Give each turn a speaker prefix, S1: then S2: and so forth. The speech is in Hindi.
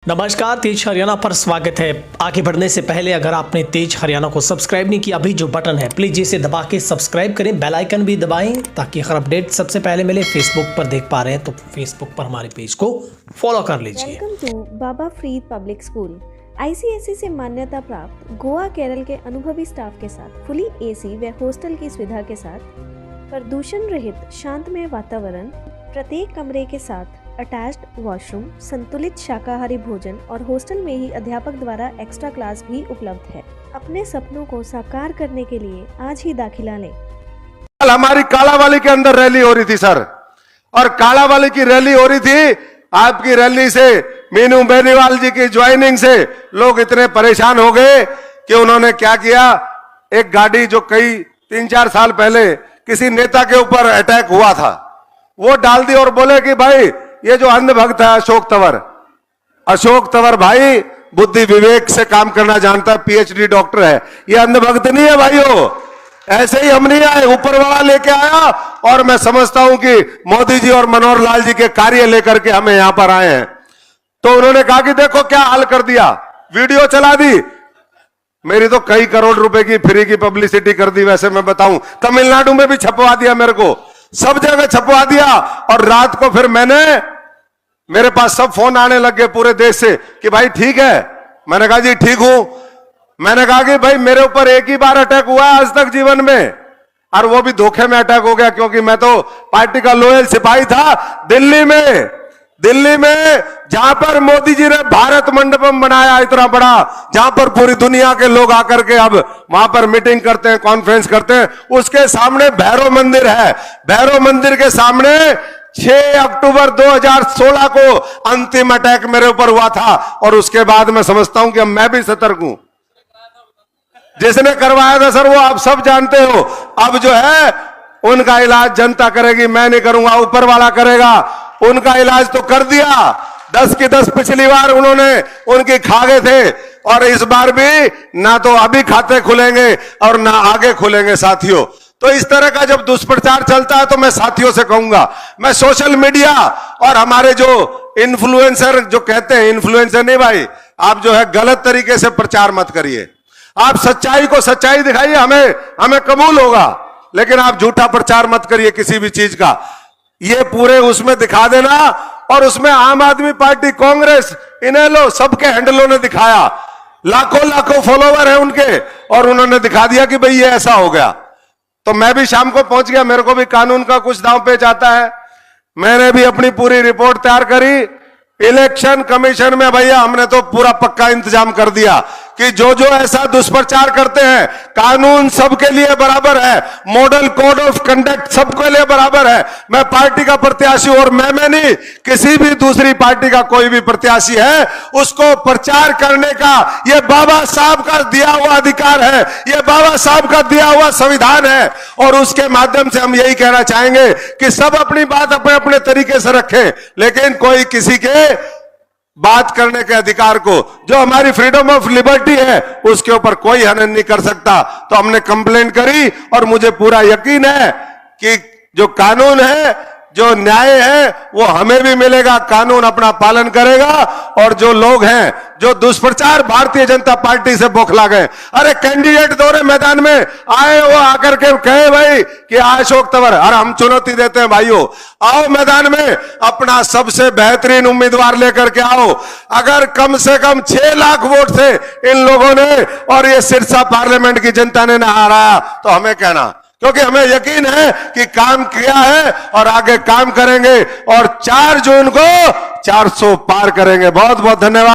S1: नमस्कार, तेज हरियाणा पर स्वागत है। आगे बढ़ने से पहले अगर आपने तेज हरियाणा को सब्सक्राइब नहीं किया, अभी जो बटन है प्लीज इसे दबा के सब्सक्राइब करें, बेल आइकन भी दबाएं ताकि हर अपडेट सबसे पहले मिले। फेसबुक पर देख पा रहे हैं तो फेसबुक पर हमारे पेज को फॉलो कर लीजिए।
S2: Welcome to Baba Farid public school. ICSE से मान्यता प्राप्त गोवा केरल के अनुभवी स्टाफ के साथ फुली एसी व हॉस्टल की सुविधा के साथ प्रदूषण रहित शांतमय वातावरण, प्रत्येक कमरे के साथ अटैच्ड वॉशरूम, संतुलित शाकाहारी भोजन और हॉस्टल में ही अध्यापक द्वारा एक्स्ट्रा क्लास भी उपलब्ध है। अपने सपनों को साकार करने के लिए आज ही दाखिला लें।
S3: कल हमारी कालावाली के अंदर रैली हो रही थी सर, और कालावाली की रैली हो रही थी। आपकी रैली से, मीनू बेनीवाल जी की ज्वाइनिंग से लोग इतने परेशान हो गए कि उन्होंने क्या किया, एक गाड़ी जो कई 3-4 साल पहले किसी नेता के ऊपर अटैक हुआ था वो डाल दी और बोले कि भाई ये जो अंधभक्त है अशोक तंवर भाई बुद्धि विवेक से काम करना जानता है, पीएचडी डॉक्टर है, ये अंधभक्त नहीं है भाइयों। ऐसे ही हम नहीं आए, ऊपर वाला लेके आया। और मैं समझता हूं कि मोदी जी और मनोहर लाल जी के कार्य लेकर के हमें यहां पर आए हैं। तो उन्होंने कहा कि देखो क्या हाल कर दिया, वीडियो चला दी, मेरी तो कई करोड़ रुपए की फ्री की पब्लिसिटी कर दी। वैसे मैं बताऊं, तमिलनाडु में भी छपवा दिया, मेरे को सब जगह छपवा दिया। और रात को फिर मेरे पास सब फोन आने लग गए पूरे देश से कि भाई ठीक है। मैंने कहा जी ठीक हूं। मैंने कहा कि भाई मेरे ऊपर एक ही बार अटैक हुआ है आज तक जीवन में, और वो भी धोखे में अटैक हो गया, क्योंकि मैं तो पार्टी का लोयल सिपाही था। दिल्ली में जहां पर मोदी जी ने भारत मंडपम बनाया इतना बड़ा, जहां पर पूरी दुनिया के लोग आकर के अब वहां पर मीटिंग करते हैं, कॉन्फ्रेंस करते हैं, उसके सामने भैरव मंदिर है। भैरव मंदिर के सामने 6 अक्टूबर 2016 को अंतिम अटैक मेरे ऊपर हुआ था। और उसके बाद मैं समझता हूं कि अब मैं भी सतर्क हूं। जिसने करवाया था सर वो आप सब जानते हो। अब जो है उनका इलाज जनता करेगी, मैं नहीं करूंगा, ऊपर वाला करेगा। उनका इलाज तो कर दिया, 10 की 10 पिछली बार उन्होंने उनकी खा गए थे, और इस बार भी ना तो अभी खाते खुलेंगे और ना आगे खुलेंगे साथियों। तो इस तरह का जब दुष्प्रचार चलता है तो मैं साथियों से कहूंगा, मैं सोशल मीडिया और हमारे जो इन्फ्लुएंसर जो कहते हैं, इन्फ्लुएंसर नहीं भाई, आप जो है गलत तरीके से प्रचार मत करिए। आप सच्चाई को सच्चाई दिखाइए, हमें कबूल होगा, लेकिन आप झूठा प्रचार मत करिए किसी भी चीज का। ये पूरे उसमें दिखा देना, और उसमें आम आदमी पार्टी, कांग्रेस, इनेलो, सबके हैंडलों ने दिखाया, लाखों फॉलोवर है उनके, और उन्होंने दिखा दिया कि भाई ये ऐसा हो गया। तो मैं भी शाम को पहुंच गया, मेरे को भी कानून का कुछ दांव पेच आता है। मैंने भी अपनी पूरी रिपोर्ट तैयार करी। इलेक्शन कमीशन में भैया हमने तो पूरा पक्का इंतजाम कर दिया कि जो ऐसा दुष्प्रचार करते हैं, कानून सबके लिए बराबर है, मॉडल कोड ऑफ कंडक्ट सबके लिए बराबर है। मैं पार्टी का प्रत्याशी, और मैं नहीं, किसी भी दूसरी पार्टी का कोई भी प्रत्याशी है, उसको प्रचार करने का ये बाबा साहब का दिया हुआ अधिकार है, ये बाबा साहब का दिया हुआ संविधान है। और उसके माध्यम से हम यही कहना चाहेंगे कि सब अपनी बात अपने अपने तरीके से रखें, लेकिन कोई किसी के बात करने के अधिकार को, जो हमारी फ्रीडम ऑफ लिबर्टी है, उसके ऊपर कोई हनन नहीं कर सकता। तो हमने कंप्लेंट करी, और मुझे पूरा यकीन है कि जो कानून है, जो न्याय है, वो हमें भी मिलेगा, कानून अपना पालन करेगा। और जो लोग हैं जो दुष्प्रचार भारतीय जनता पार्टी से बौखला गए, अरे कैंडिडेट दौरे मैदान में आए, वो आकर के कहे भाई कि अशोक तंवर, अरे हम चुनौती देते हैं भाइयों, आओ मैदान में, अपना सबसे बेहतरीन उम्मीदवार लेकर के आओ। अगर कम से कम 6 लाख वोट से इन लोगों ने और ये सिरसा पार्लियामेंट की जनता ने ना हराया, तो हमें कहना, क्योंकि हमें यकीन है कि काम किया है और आगे काम करेंगे, और 4 जून को 400 पार करेंगे। बहुत बहुत धन्यवाद।